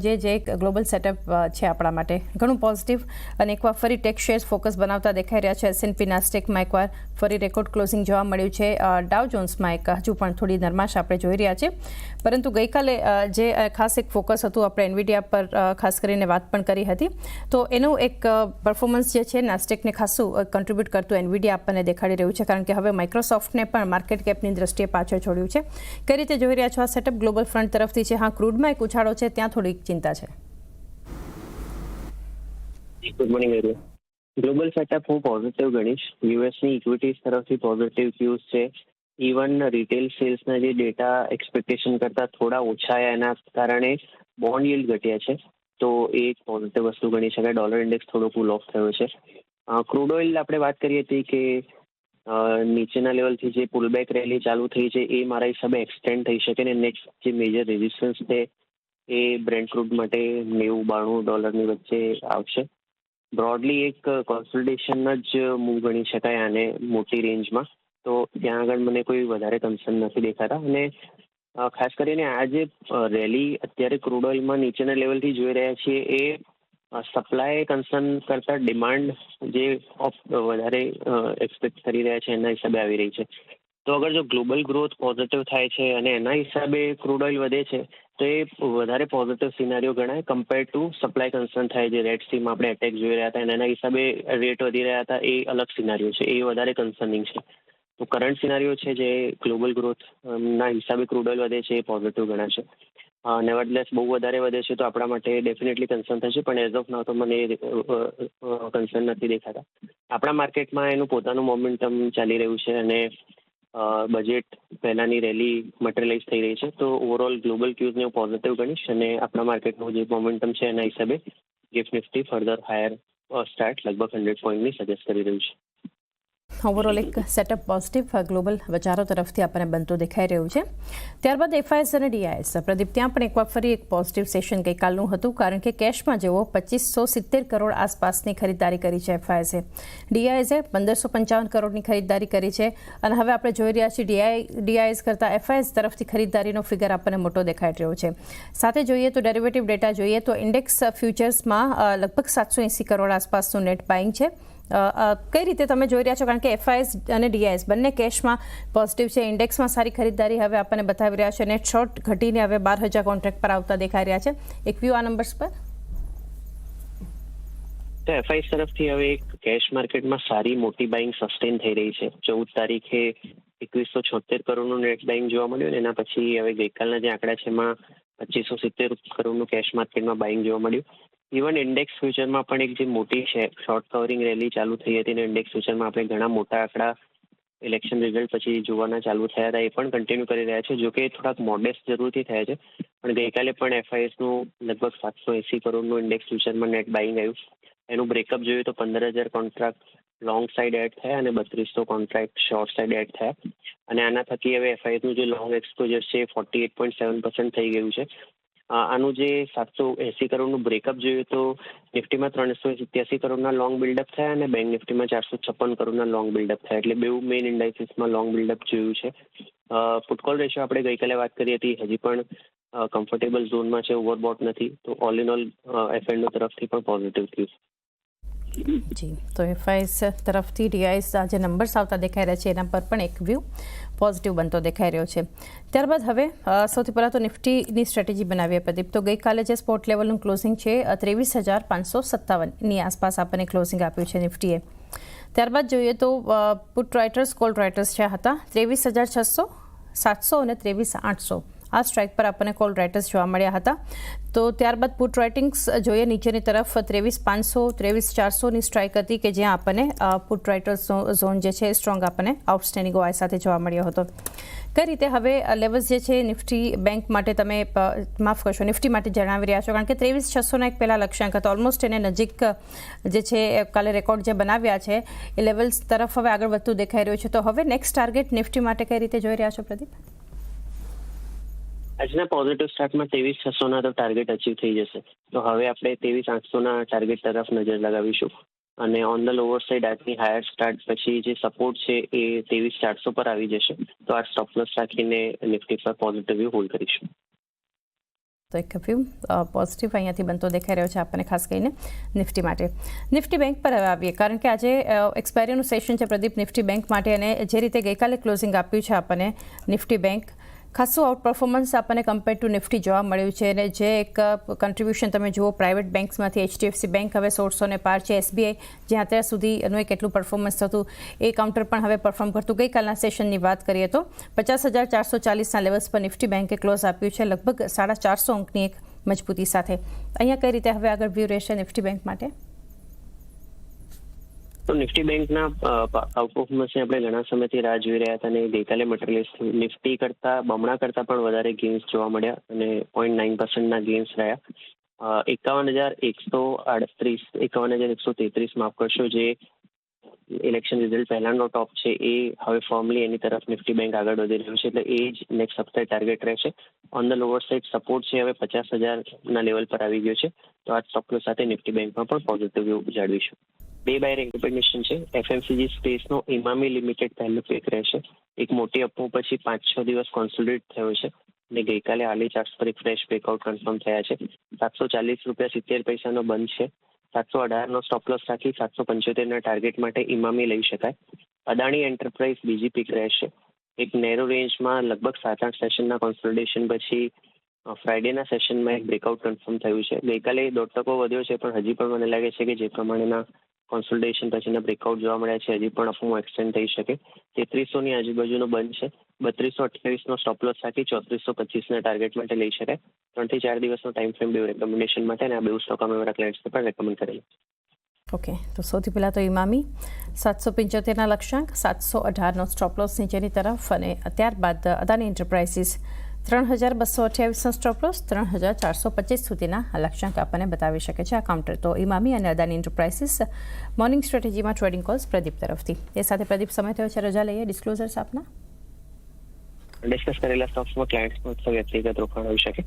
જે એક global setup છે આપણા માટે ઘણું પોઝિટિવ અને એકવાર ફરી ટેક શેર્સ ફોકસ બનાવતા દેખાઈ રહ્યા છે. S&P નાસ્ટેકમાં એકવાર ફરી રેકોર્ડ ક્લોઝિંગ જોવા મળ્યું છે. ડાઉ જોન્સમાં એક હજુ પણ થોડી નરમાશ આપણે જોઈ રહ્યા છે, પરંતુ ગઈકાલે જે ખાસ એક ફોકસ હતું આપણે એનવીડિયા પર ખાસ કરીને વાત પણ કરી હતી, તો એનું એક પરફોર્મન્સ જે છે નાસ્ટેકને ખાસું કન્ટ્રીબ્યુટ કરતું એનવીડિયા આપણને દેખાડી રહ્યું છે, કારણ કે હવે માઇક્રોસોફ્ટને પણ માર્કેટ કેપની દ્રષ્ટિએ પાછળ છોડ્યું છે. કઈ રીતે જોઈ રહ્યા છો આ સેટઅપ ગ્લોબલ ફ્રન્ટ તરફથી છે? હા, ક્રૂડમાં એક ઉછાળો છે, ત્યાં થોડીક ચિંતા છે. Good morning everyone. Global setup હું પોઝિટિવ ગણીશ. યુએસની ઇક્વિટીઝ તરફથી પોઝિટિવ ક્યુઝ છે. ઇવન રિટેલ સેલ્સના જે ડેટા એક્સપેક્ટેશન કરતાં થોડા ઓછા આવ્યા, એના કારણે બોન્ડ yieldઘટ્યા છે, તો એ એક પોઝિટિવ વસ્તુ ગણી શકાય. ડોલર ઇન્ડેક્સ થોડો કૂલ ઓફ થયો છે. ક્રૂડ ઓઇલ આપણે વાત કરીએ હતી કે નીચેના લેવલથી જે પુલબેક રેલી ચાલુ થઈ છે એ મારા હિસાબે એક્સટેન્ડ થઈ શકે ને નેક્સ્ટ જે મેજર રેઝિસ્ટન્સ છે એ બ્રેન્ટ ક્રૂડ માટે $90-92 વચ્ચે આવશે. બ્રોડલી એક કોન્સોલિડેશન જ મૂવ ગણી શકાય આને મોટી રેન્જમાં, તો ત્યાં આગળ મને કોઈ વધારે કન્સર્ન નથી દેખાતા. અને ખાસ કરીને આ જે રેલી અત્યારે ક્રૂડ ઓઇલમાં નીચેના લેવલથી જોઈ રહ્યા છીએ એ સપ્લાય કન્સર્ન કરતાં ડિમાન્ડ જે વધારે એક્સપેક્ટ કરી રહ્યા છે એના હિસાબે આવી રહી છે. તો અગર જો ગ્લોબલ ગ્રોથ પોઝિટિવ થાય છે અને એના હિસાબે ક્રૂડ ઓઇલ વધે છે તો એ વધારે પોઝિટિવ સિનારીઓ ગણાય કમ્પેર ટુ સપ્લાય કન્સર્ન થાય. જે રેડ સીમાં આપણે એટેક જોઈ રહ્યા હતા અને એના હિસાબે રેટ વધી રહ્યા હતા, એ અલગ સિનારીઓ છે, એ વધારે કન્સર્નિંગ છે. તો કરંટ સિનારીઓ છે જે ગ્લોબલ ગ્રોથ ના હિસાબે ક્રૂડ ઓઇલ વધે છે એ પોઝિટિવ ગણાશે. નેવરડલેસ બહુ વધારે વધે છે તો આપણા માટે ડેફિનેટલી કન્સર્ન થશે, પણ એઝ ઓફ નાઉ તો મને કન્સર્ન નથી દેખાતા. આપણા માર્કેટમાં એનું પોતાનું મોમેન્ટમ ચાલી રહ્યું છે અને બજેટ પહેલાની રેલી મટીરિયલાઇઝ થઈ રહી છે, તો ઓવરઓલ ગ્લોબલ ક્યુઝને હું પોઝિટિવ ગણીશ અને આપણા માર્કેટનું જે મોમેન્ટમ છે એના હિસાબે gift Nifty further higher start લગભગ 100 પોઈન્ટની સજેસ્ટ કરી રહ્યું છે. ઓવરઓલ એક સેટઅપ પોઝિટિવ ગ્લોબલ બજારો તરફથી આપણને બનતું દેખાઈ રહ્યું છે. ત્યારબાદ FIS અને DIS. પ્રદીપ, ત્યાં પણ એકવાર ફરી એક પોઝિટિવ સેશન ગઈકાલનું હતું, કારણ કે કેશમાં જેવો 2570 કરોડ આસપાસની ખરીદારી કરી છે FISએ. DISએ 1555 કરોડની ખરીદારી કરી છે અને હવે આપણે જોઈ રહ્યા છીએ DIS કરતાં FIS તરફથી ખરીદારીનો ફિગર આપણને મોટો દેખાઈ રહ્યો છે. સાથે જોઈએ તો ડેરિવેટિવ ડેટા જોઈએ તો ઇન્ડેક્સ ફ્યુચર્સમાં લગભગ 780 કરોડ આસપાસનું નેટ બાઇંગ છે. કઈ રીતે તમે જોઈ રહ્યા છો, કારણ કે FIS અને DIS બંને કેશમાં પોઝિટિવ છે, ઇન્ડેક્સમાં સારી ખરીદારી હવે આપણને બતાવી રહ્યા છે, નેટ શોર્ટ ઘટીને હવે 12,000 કોન્ટ્રાક્ટ પર આવતા દેખાઈ રહ્યા છે. એક વ્યૂ આ નંબર્સ પર. તો FIS તરફથી હવે એક કેશ માર્કેટમાં સારી મોટી બાઇંગ સસ્ટેન થઈ રહી છે. 14 તારીખે 2176 કરોડનું નેટ બાઇંગ જોવા મળ્યું અને એના પછી હવે ગઈકાલના જે આંકડા છે એમાં 2570 કરોડનું કેશ માર્કેટમાં બાઇંગ જોવા મળ્યું. ઇવન ઇન્ડેક્સ ફ્યુચરમાં પણ એક જે મોટી છે શોર્ટ કવરિંગ રેલી ચાલુ થઈ હતી અને ઇન્ડેક્સ ફ્યુચરમાં આપણે ઘણા મોટા આંકડા ઇલેક્શન રિઝલ્ટ પછી જોવાના ચાલુ થયા હતા, એ પણ કન્ટિન્યુ કરી રહ્યા છે. જોકે થોડાક મોડેસ્ટ જરૂરથી થયા છે, પણ ગઈકાલે પણ FISનું લગભગ 780 કરોડનું ઇન્ડેક્સ ફ્યુચરમાં નેટ બાઇંગ આવ્યું. એનું બ્રેકઅપ જોઈએ તો 15,000 કોન્ટ્રાક્ટ લોંગ સાઇડ એડ થયા અને 3200 કોન્ટ્રાક્ટ શોર્ટ સાઇડ એડ થયા. અને આના થકી હવે FISનું જે લોંગ એક્સપોઝર છે 48.7% થઈ ગયું છે. આનું જે 780 કરોડનું બ્રેકઅપ જોઈએ તો નિફ્ટીમાં 387 કરોડના લોંગ બિલ્ડઅપ થયા અને બેંક નિફ્ટીમાં 456 કરોડના લોંગ બિલ્ડઅપ થયા. એટલે બેઉ મેઇન ઇન્ડાઇસીસમાં લોંગ બિલ્ડઅપ જોયું છે. પુટકોલ રેશિયો આપણે ગઈકાલે વાત કરી હતી, હજી પણ કમ્ફર્ટેબલ ઝોનમાં છે, ઓવરબોટ નથી. તો ઓલ ઇન ઓલ F&O તરફથી પણ પોઝિટિવ થયું. જી, તો FIS તરફથી DIS આ જે નંબર્સ આવતા દેખાઈ રહ્યા છે એના પર પણ એક વ્યૂ પોઝિટિવ બનતો દેખાઈ રહ્યો છે. ત્યારબાદ હવે સૌથી પહેલાં તો નિફ્ટીની સ્ટ્રેટેજી બનાવીએ પ્રદીપ. તો ગઈકાલે જે સ્પોટ લેવલનું ક્લોઝિંગ છે 23,557ની આસપાસ આપણને ક્લોઝિંગ આપ્યું છે નિફ્ટીએ. ત્યારબાદ જોઈએ તો પુટ રાઇટર્સ કોલ રાઇટર્સ છે હતા 23,600, 700 અને 23,800. આ સ્ટ્રાઇક પર આપણને કોલ રાઇટર્સ જોવા મળ્યા હતા. તો ત્યારબાદ પુટ રાઇટિંગ્સ જોઈએ નીચેની તરફ 23,500, 23,400ની સ્ટ્રાઇક હતી કે જ્યાં આપણને પુટ રાઇટર્સ ઝોન જે છે સ્ટ્રોંગ આપણને આઉટસ્ટેન્ડિંગ ઓઆઈ સાથે જોવા મળ્યો હતો. કઈ રીતે હવે લેવલ્સ જે છે નિફ્ટી બેંક માટે તમે માફ કરશો નિફ્ટી માટે જણાવી રહ્યા છો, કારણ કે 23,600ના એક પહેલાં લક્ષ્યાંક હતો, ઓલમોસ્ટ એને નજીક જે છે કાલે રેકોર્ડ જે બનાવ્યા છે એ લેવલ્સ તરફ હવે આગળ વધતું દેખાઈ રહ્યું છે. તો હવે નેક્સ્ટ ટાર્ગેટ નિફ્ટી માટે કઈ રીતે જોઈ રહ્યા છો પ્રદીપ? આજના પોઝિટિવ સ્ટાર્ટમાં 23,600ના તો ટાર્ગેટ અચીવ થઈ જશે. તો હવે આપણે 23,800ના ટાર્ગેટ તરફ નજર લગાવીશું અને ઓન ધ લોઅર સાઇડ આજની હાયર સ્ટાર્ટ પછી જે સપોર્ટ છે એ 23,400 પર આવી જશે. તો આ સ્ટોપ લોસ રાખીને નિફ્ટી પર પોઝિટિવ વ્યૂ હોલ્ડ કરીશું. તો એક વ્યૂ પોઝિટિવ અહીંયાથી બનતો દેખાઈ રહ્યો છે આપણને, ખાસ કરીને નિફ્ટી માટે. નિફ્ટી બેંક પર હવે આવીએ, કારણ કે આજે એક્સપાયરીનું સેશન છે પ્રદીપ નિફ્ટી બેંક માટે, અને જે રીતે ગઈકાલે ક્લોઝિંગ આપ્યું છે આપણને નિફ્ટી બેંક, ખાસું આઉટ પરફોર્મન્સ આપણને કમ્પેર ટુ નિફ્ટી જોવા મળ્યું છે. અને જે એક કન્ટ્રીબ્યુશન તમે જુઓ પ્રાઇવેટ બેંક્સમાંથી, HDFC બેંક હવે 1600 પાર છે, SBI જ્યાં અત્યાર સુધીનું કેટલું પરફોર્મન્સ થતું એ કાઉન્ટર પણ હવે પરફોર્મ કરતું. ગઈકાલના સેશનની વાત કરીએ તો 50,440ના લેવલ્સ પર નિફ્ટી બેંકે ક્લોઝ આપ્યું છે, લગભગ 450 અંકની એક મજબૂતી સાથે. અહીંયા કઈ રીતે હવે આગળ વ્યૂ રહેશે નિફ્ટી બેંક માટે? તો નિફ્ટી બેંકના આઉટ પરફોર્મન્સની આપણે ઘણા સમયથી રાહ જોઈ રહ્યા હતા, અને ગઈકાલે મટીરિયલાઇઝ નિફ્ટી બમણા કરતા પણ વધારે ગેઇન્સ જોવા મળ્યા, અને 0.9%ના ગેઇન્સ રહ્યા. 51,133 માફ કરશો, જે ઇલેક્શન રિઝલ્ટ પહેલાનો ટોપ છે એ હવે ફોર્મલી એની તરફ નિફ્ટી બેંક આગળ વધી રહ્યું છે, એટલે એ જ નેક્સ્ટ સપ્તાહે ટાર્ગેટ રહેશે. On the lower side support છે હવે 50,000ના લેવલ પર આવી ગયો છે, તો આ સ્ટોક સાથે નિફ્ટી બેંકમાં પણ પોઝિટિવ વ્યૂ જાળવીશું. બે બાય રેકગ્નિશન છે. FMCG સ્પેસનો ઇમામી લિમિટેડ પહેલું પેક રહેશે. એક મોટી અપમૂવ પછી 5-6 દિવસ કોન્સોલિડેટ થયો છે, અને ગઈકાલે આલી ચાર્ટ્સ પર એક ફ્રેશ બ્રેકઆઉટ કન્ફર્મ થયા છે. 740 રૂપિયા 70 પૈસાનો બંધ છે. 718નો સ્ટોપ લોસ રાખી 775ના ટાર્ગેટ માટે ઇમામી લઈ શકાય. અદાણી એન્ટરપ્રાઇઝ બીજી પીક રહેશે. એક નેરો રેન્જમાં લગભગ 7-8 સેશનના કોન્સોલિડેશન પછી ફ્રાઇડેના સેશનમાં એક બ્રેકઆઉટ કન્ફર્મ થયું છે. ગઈકાલે 0.5% વધ્યો છે, પણ હજી પણ મને લાગે છે કે જે પ્રમાણેના કોન્સોલિડેશન પછીના બ્રેકઆઉટ જોવા મળ્યા છે, હજી પણ અપમૂવ એક્સટેન્ડ થઈ શકે. 3300ની આજુબાજુનો બંધ છે. 3228નો સ્ટોપ લોસ રાખી 3425ના ટાર્ગેટ માટે લઈ શકાય. 3 થી 4 દિવસનો ટાઈમ ફ્રેમ બે રેકમેન્ડેશન માટે, અને આ બે સ્ટોક અમે અમારા ક્લાયન્ટ્સને પણ રેકમેન્ડ કરેલા. ઓકે, તો સૌથી પહેલાં તો ઇમામી 775ના લક્ષ્યાંક, 718નો સ્ટોપ લોસ નીચેની તરફ, અને ત્યારબાદ અદાની એન્ટરપ્રાઇઝિસ 3,228નો સ્ટોપ લોસ, 3,425 સુધીના લક્ષ્યાંક આપણને બતાવી શકે છે આ કાઉન્ટર. તો ઇમામી અને અદાની એન્ટરપ્રાઇઝિસ મોર્નિંગ સ્ટ્રેટેજીમાં ટ્રેડિંગ કોલ્સ પ્રદીપ તરફથી. એ સાથે પ્રદીપ, સમય થયો છે રજા લઈએ. ડિસ્ક્લોઝર્સ આપના. ડિસ્કસ કરેલા સ્ટોક્સમાં ક્લાયન્ટ્સમાં વ્યક્તિગત રોકાણ હોઈ શકે.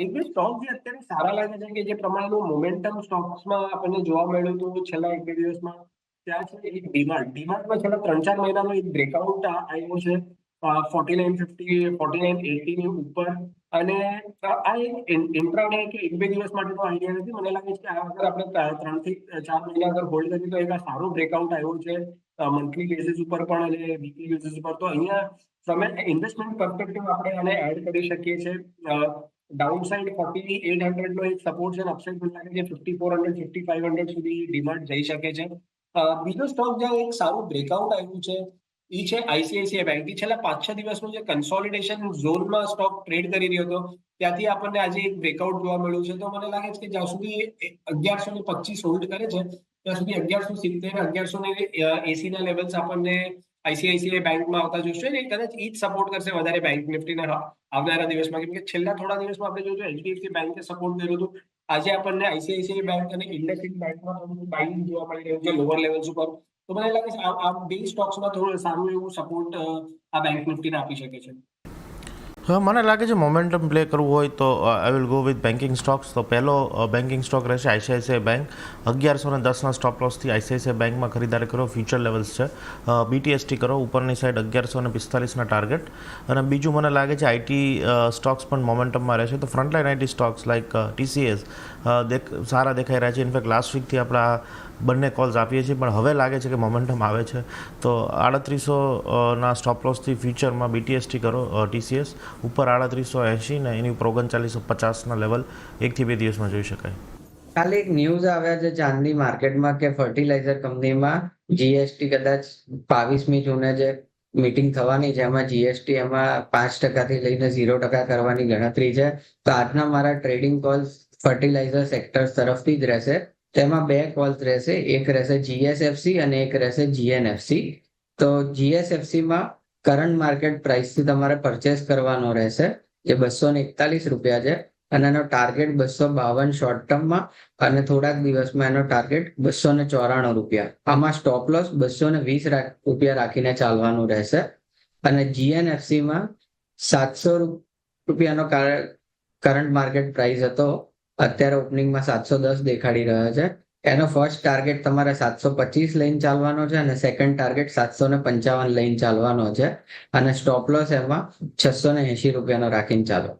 એક બે સ્ટોક જે અત્યારે સારા લાગે છે, કે જે પ્રમાણેનું મોમેન્ટમ સ્ટોક્સમાં આપણને જોવા મળ્યું હતું છેલ્લા એક બે દિવસમાં, ત્યાં છે એક ડીમાર્ટમાં છેલ્લા 3-4 મહિનાનો એક બ્રેકઆઉટ આવ્યો છે 4950 4980 ની ઉપર, અને આ એક ઇન્ટ્રાડે કે એક બે દિવસ માટેનો આઈડિયા નથી. મને લાગે છે કે આ વખતે આપણે 3 થી 4 મહિના અગર હોલ્ડ કરીએ તો એક આ સારો બ્રેકઆઉટ આવ્યો છે મંથલી બેસિસ ઉપર પણ અને વીકલી બેસિસ ઉપર. તો અહીંયા તમે ઇન્વેસ્ટમેન્ટ પર્સપેક્ટિવ આપણે આને એડ કરી શકીએ છીએ. ડાઉન સાઇડ 4800નો એક સપોર્ટ છે, અપસાઇડ મને લાગે છે 5400 5500 સુધી ડિમાન્ડ જઈ શકે છે. બીજો સ્ટોક જ્યાં એક સારું બ્રેકઆઉટ આવ્યું છે એ છે ICICI બેંક. છેલ્લા 5-6 દિવસનું જે કન્સોલિડેશન ઝોનમાં સ્ટોક ટ્રેડ કરી રહ્યો હતો, ત્યાંથી આપણને આજે એક બ્રેકઆઉટ જોવા મળ્યું છે. તો મને લાગે છે કે જ્યાં સુધી 1125 હોલ્ડ કરે છે ત્યાં સુધી 1170 1180 ના લેવલ્સ આપણને ICICI બેંકમાં આવતા જોશે, ને કદાચ એ જ સપોર્ટ કરશે વધારે બેંક નિફ્ટીના આવનારા દિવસમાં. કેમ કે છેલ્લા થોડા દિવસમાં આપણે જોયું HDFC બેંકે સપોર્ટ કર્યું હતું. આજે આપણને ICICI બેંક અને ઇન્ડસઇન્ડ બેંકમાં થોડું બાઇંગ જોવા મળી રહ્યું છે લોઅર લેવલ્સ ઉપર. તો મને લાગે છે આ બે સ્ટોક્સમાં થોડું સારું એવું સપોર્ટ આ બેંક નિફ્ટીને આપી શકે છે. મને લાગે છે મોમેન્ટમ પ્લે કરવું હોય તો I will go with banking stocks. તો પહેલો બેન્કિંગ સ્ટોક રહેશે ICICI બેંક. 1110ના સ્ટોપ લોસથી ICICI બેંકમાં ખરીદારી કરો, ફ્યુચર લેવલ્સ છે. BTST કરો, ઉપરની સાઈડ 1145ના ટાર્ગેટ. અને બીજું મને લાગે છે IT સ્ટોક્સ પણ મોમેન્ટમમાં રહેશે. તો frontline IT stocks like TCS સારા દેખાઈ રહ્યા છે. ઇનફેક્ટ લાસ્ટ વીકથી આપણા બંને કોલ્સ આપીએ છીએ, પણ હવે લાગે છે કે મોમેન્ટમ આવે છે. તો 3800ના સ્ટોપ લોસથી ફ્યુચરમાં BTST કરો TCS, ઉપર 3880 ને એની ઉપર 3950ના લેવલ 1 થી 2 દિવસમાં જોઈ શકાય. કાલે એક ન્યૂઝ આવ્યા છે ચાંદની માર્કેટમાં કે ફર્ટિલાઇઝર કંપનીમાં GST કદાચ 22મી જૂને જે મીટિંગ થવાની છે એમાં GST એમાં 5% લઈને 0% કરવાની ગણતરી છે. તો આજના મારા ટ્રેડિંગ કોલ્સ ફર્ટિલાઇઝર સેક્ટર તરફથી જ રહેશે. તેમાં બે કોલ્સ રહેશે, એક રહેશે GSFC અને એક રહેશે GNFC. તો GSFCમાં કરંટ માર્કેટ પ્રાઇસથી તમારે પરચેસ કરવાનો રહેશે, જે 241 રૂપિયા છે, અને એનો ટાર્ગેટ 252 શોર્ટ ટર્મમાં, અને થોડાક દિવસમાં એનો ટાર્ગેટ 294 રૂપિયા. આમાં સ્ટોપ લોસ 220 રૂપિયા રાખીને ચાલવાનું રહેશે. અને GNFCમાં 700 રૂપિયાનો કરંટ માર્કેટ પ્રાઇસ હતો, અત્યારે ઓપનિંગમાં 710 દેખાડી રહ્યા છે. એનો ફર્સ્ટ ટાર્ગેટ તમારે 725 લઈને ચાલવાનો છે અને સેકન્ડ ટાર્ગેટ 755 લઈને ચાલવાનો છે અને સ્ટોપ લોસ એમાં 680 રૂપિયાનો રાખીને ચાલો.